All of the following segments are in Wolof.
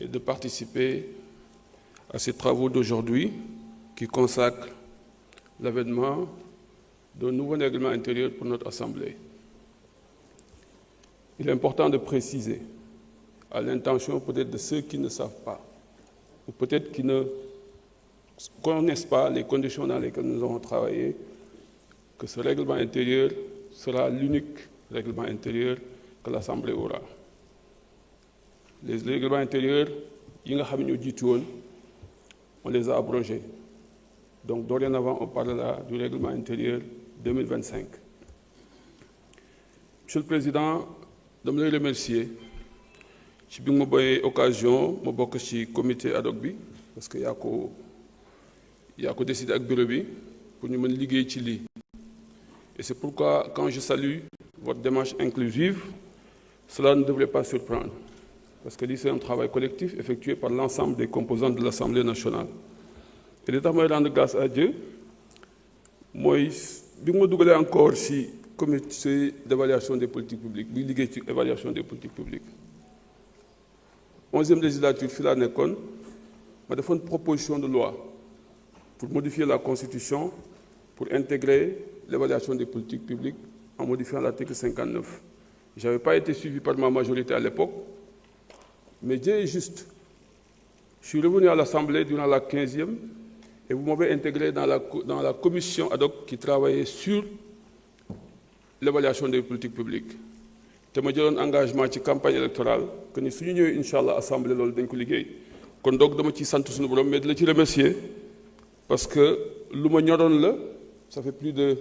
et de participer à ces travaux d'aujourd'hui qui consacrent l'avènement d'un nouveau règlement intérieur pour notre Assemblée. Il est important de préciser, à l'intention peut-être de ceux qui ne savent pas, ou peut-être qui ne connaissent pas les conditions dans lesquelles nous avons travaillé, que ce règlement intérieur sera l'unique règlement intérieur que l'Assemblée aura. Les règlements intérieurs, on les a abrogés. Donc dorénavant, on parlera du règlement intérieur 2025. Monsieur le Président, je me remercie. Je suis eu l'occasion de me comité ad hoc parce qu'il y a décidé avec le bureau pour nous liguer Chili. Et c'est pourquoi, quand je salue votre démarche inclusive, cela ne devrait pas surprendre. Parce que c'est un travail collectif effectué par l'ensemble des composantes de l'Assemblée nationale. Et l'état moi rendre grâce à Dieu, moi, je me encore si comité d'évaluation des politiques publiques, évaluation des politiques publiques. 11e législature, je fait une proposition de loi pour modifier la Constitution, pour intégrer l'évaluation des politiques publiques en modifiant l'article 59. Je n'avais pas été suivi par ma majorité à l'époque, mais Dieu est juste. Je suis revenu à l'Assemblée durant la 15e et vous m'avez intégré dans la commission ad hoc qui travaillait sur l'évaluation des politiques publiques. Je me donné un engagement dans la campagne électorale que nous sommes venus, Inch'Allah, à l'Assemblée. Donc, je suis mais je les remercier parce que l'Union, ça fait plus de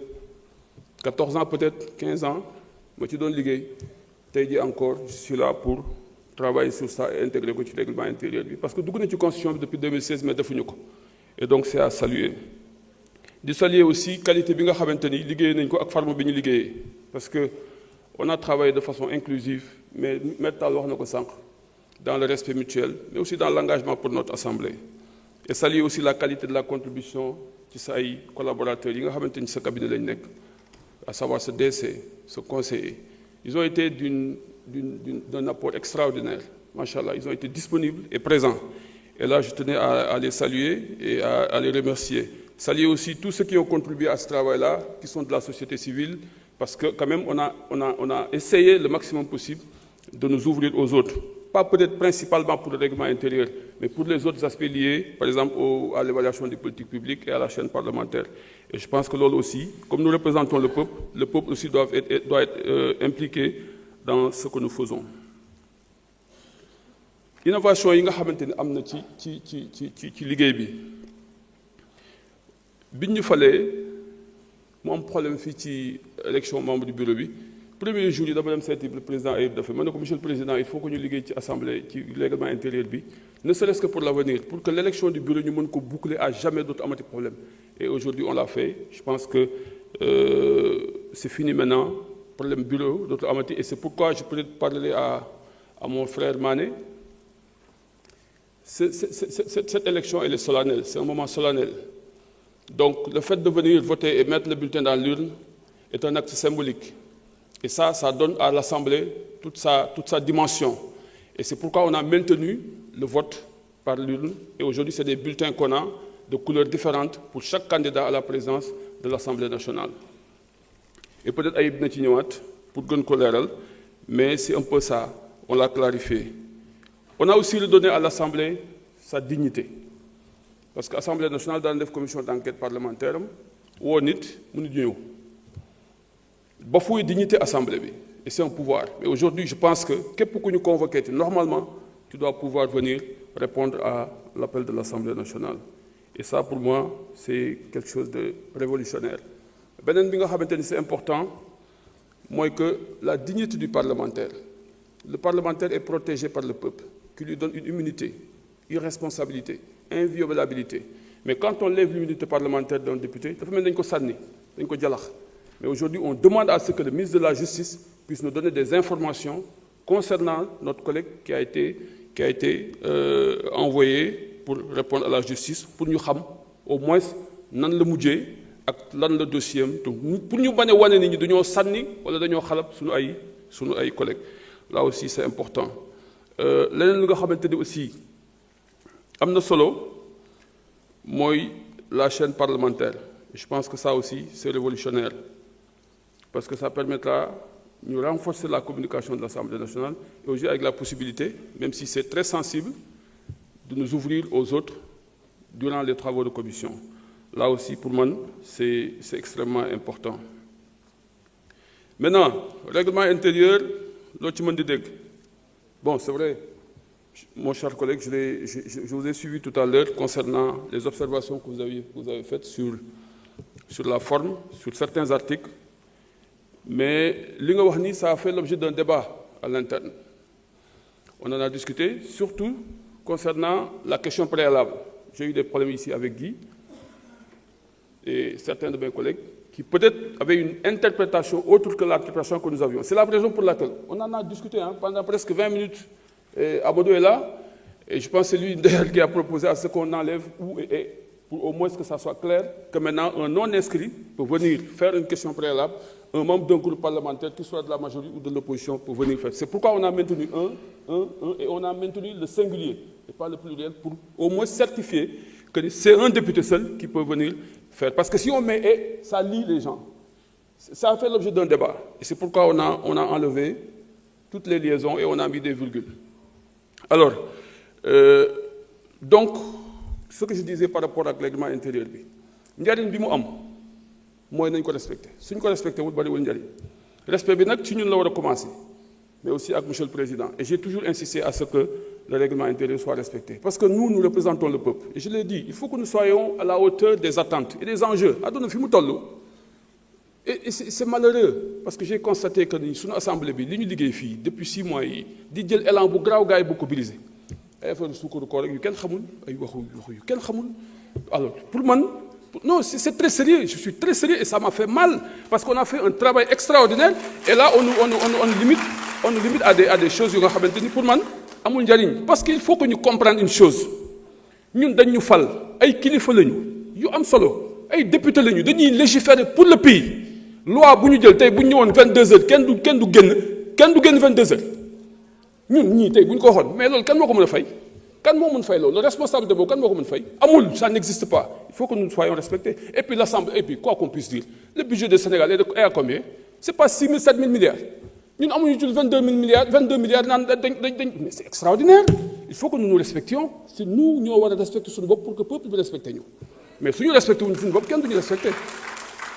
14 ans, peut-être 15 ans, je suis donné encore, je suis là pour travailler sur ça et intégrer le règlement intérieur. Parce que nous avons une constitution depuis 2016, mais nous avons. Et donc, c'est à saluer. De saluer aussi la qualité de la parce qu'on a travaillé de façon inclusive, mais dans le respect mutuel, mais aussi dans l'engagement pour notre Assemblée. Et saluer aussi la qualité de la contribution de ces collaborateurs, ce cabinet, à savoir ce DC, ce conseiller. Ils ont été d'un apport extraordinaire. Machallah, ils ont été disponibles et présents. Et là, je tenais à les saluer et à les remercier. Saluer aussi tous ceux qui ont contribué à ce travail-là, qui sont de la société civile, parce que quand même, on a essayé le maximum possible de nous ouvrir aux autres. Pas peut-être principalement pour le règlement intérieur, mais pour les autres aspects liés, par exemple, à l'évaluation des politiques publiques et à la chaîne parlementaire. Et je pense que là aussi, comme nous représentons le peuple aussi doit être impliqué dans ce que nous faisons. Innovation yi nga xamanteni amna ci liggéey bi biñ ñu falee mu am problème fii ci élection membre du bureau bi premier jour yi dama dem seeti le président Ayib Daffé ma ne ko monsieur le président il faut que ñu liggéey ci assemblée ci règlement intérieur bi ne serait-ce que pour l'avenir pour que l'élection du bureau ñu mën ko boucler à jamais d'autres amati problème et aujourd'hui on l'a fait je pense que c'est fini maintenant problème bureau d'autres amati et c'est pourquoi je peux parler à mon frère Mané. Cette élection, elle est solennelle, c'est un moment solennel. Donc, le fait de venir voter et mettre le bulletin dans l'urne est un acte symbolique. Et ça donne à l'Assemblée toute sa dimension. Et c'est pourquoi on a maintenu le vote par l'urne. Et aujourd'hui, c'est des bulletins qu'on a de couleurs différentes pour chaque candidat à la présidence de l'Assemblée nationale. Et peut-être Aïb Netignouat, pour Gun Koleral, mais c'est un peu ça, on l'a clarifié. On a aussi redonné à l'Assemblée sa dignité. Parce que l'Assemblée nationale, dans la commission d'enquête parlementaire, où on est, on est bafouille dignité Assemblée. Et c'est un pouvoir. Mais aujourd'hui, je pense que, pour que nous convoquer, normalement, tu dois pouvoir venir répondre à l'appel de l'Assemblée nationale. Et ça, pour moi, c'est quelque chose de révolutionnaire. C'est important, moi, que la dignité du parlementaire. Le parlementaire est protégé par le peuple, qui lui donne une immunité, une responsabilité, inviolabilité. Mais quand on lève l'immunité parlementaire d'un député, ça fait même mais aujourd'hui, on demande à ce que le ministre de la Justice puisse nous donner des informations concernant notre collègue qui a été envoyé pour répondre à la justice, pour nous savoir au moins nan le mujjé ak lan le dossier pour ñu bañ a wane ni ñi dañoo sànni wala dañoo xalab suñu ay collègues. Là aussi, c'est important. Leneen li nga xamante ni aussi am na solo mooy la chaîne parlementaire. Je pense que ça aussi c'est révolutionnaire parce que ça permettra de renforcer la communication de l'Assemblée nationale et aussi avec la possibilité, même si c'est très sensible, de nous ouvrir aux autres durant les travaux de commission. Là aussi, pour moi, c'est extrêmement important. Maintenant, règlement intérieur, l'autre monde de bon, c'est vrai, mon cher collègue, je vous ai suivi tout à l'heure concernant les observations que vous avez faites sur la forme, sur certains articles. Mais l'Ingawahni, ça a fait l'objet d'un débat à l'interne. On en a discuté, surtout concernant la question préalable. J'ai eu des problèmes ici avec Guy et certains de mes collègues qui peut-être avaient une interprétation autre que l'interprétation que nous avions. C'est la raison pour laquelle on en a discuté pendant presque 20 minutes. Abodou est là, et je pense que c'est lui d'ailleurs qui a proposé à ce qu'on enlève ou et pour au moins que ça soit clair que maintenant un non-inscrit peut venir faire une question préalable, un membre d'un groupe parlementaire, qu'il soit de la majorité ou de l'opposition, pour venir faire. C'est pourquoi on a maintenu un, et on a maintenu le singulier, et pas le pluriel, pour au moins certifier que c'est un député seul qui peut venir faire. Parce que si on met et, ça lie les gens. Ça a fait l'objet d'un débat. Et c'est pourquoi on a enlevé toutes les liaisons et on a mis des virgules. Alors, donc, ce que je disais par rapport à règlement intérieur, njariñ bi mu am mooy nañ ko respecté suñ ko respecté wul bariwul njariñ respect bi nag ci ñun la war a commencer mais aussi avec monsieur le président et j'ai toujours insisté à ce que le règlement intérieur soit respecté parce que nous représentons le peuple et je l'ai dit, il faut que nous soyons à la hauteur des attentes et des enjeux aduna fi mu toll et c'est malheureux parce que j'ai constaté que ni suñu assemblée bi li ñu liggéey fii depuis 6 mois yi di jël élan bu garaaw gaay bu ko brisé ay affaire suukaru koor rek yu kenn xamul ay waxu yu kenn xamul alors pour man non c'est très sérieux je suis très sérieux et ça m'a fait mal parce qu'on a fait un travail extraordinaire et là on nous limite à des choses yu nga xamante ni pour man amul njariñ parce qu'il faut que ñu comprendre une chose ñun dañ ñu fal ay kilifa lañu yu am solo ay député lañu dañuy légiférer pour le pays loi bu ñu jël tey bu ñu ñëwoon 22 heures kenn du génn 22 heures ñun ñii tey bu ñu ko waxoon mais loolu kan moo ko mën a fay kan moo mën fay loolu le responsable de boobu kan moo ko mën fay amul ça n'existe pas il faut que nous soyons respectés et puis l'Assemblée et puis quoi qu'on puisse dire le budget du Sénégal est à combien c'est pas 6 000 7 000 milliards ñun amuñu jul 22 milliards naan mais c'est extraordinaire il faut que nous nous respections c'est nous ñoo war a respecter suñu bopp pour que peuple bi respecté ñu mais suñu respecté wuñu suñu bopp kenn duñu respecté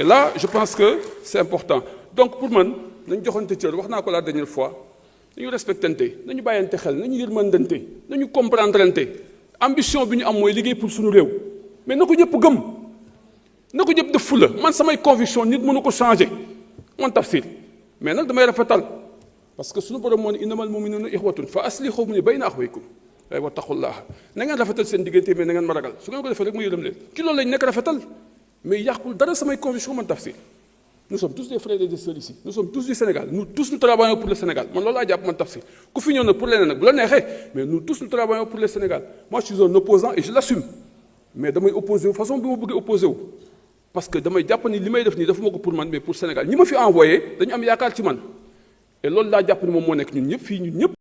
et là je pense que c'est important donc pour man nañu joxante cër wax naa ko la dernière fois nañu respectante nañu bàyyante xel nañu yërmandante nañu comprendrante ambition bi ñu am mooy liggéey pour suñu réew mais na ko ñëpp gëm na ko ñëpp def fula man samay conviction nit mënu ko changer man Tafsir mais nag damay rafetal parce que suñu borom moo ne innamal mu'minuuna ixwatun fa aslihu bayna axawaykum ay wattaqullaah na ngeen rafetal seen diggante mais na ngeen ma ragal su ngeen ko defee rek ma yërëm leen ci loolu lañ nekk rafetal mais yàqul dara samay conviction man Tafsir nous sommes tous des frères et des sœurs ici nous sommes tous du Sénégal nous tous nous travaillons pour le Sénégal man loolu laa jàpp man Tafsir ku fi ñëw nag pour leneen nag bu la neexee mais nous tous nous travaillons pour le Sénégal moi je suis un opposant et je l'assume mais damay opposé wu façon bi ma bëggee opposé wu parce que damay jàpp ni li may def nii dafa ma ko pour man mais pour Sénégal ñi ma fi envoyé dañu am yaakaar ci man et loolu laa jàpp ni moom moo nekk ñun ñëpp fii ñun ñëpp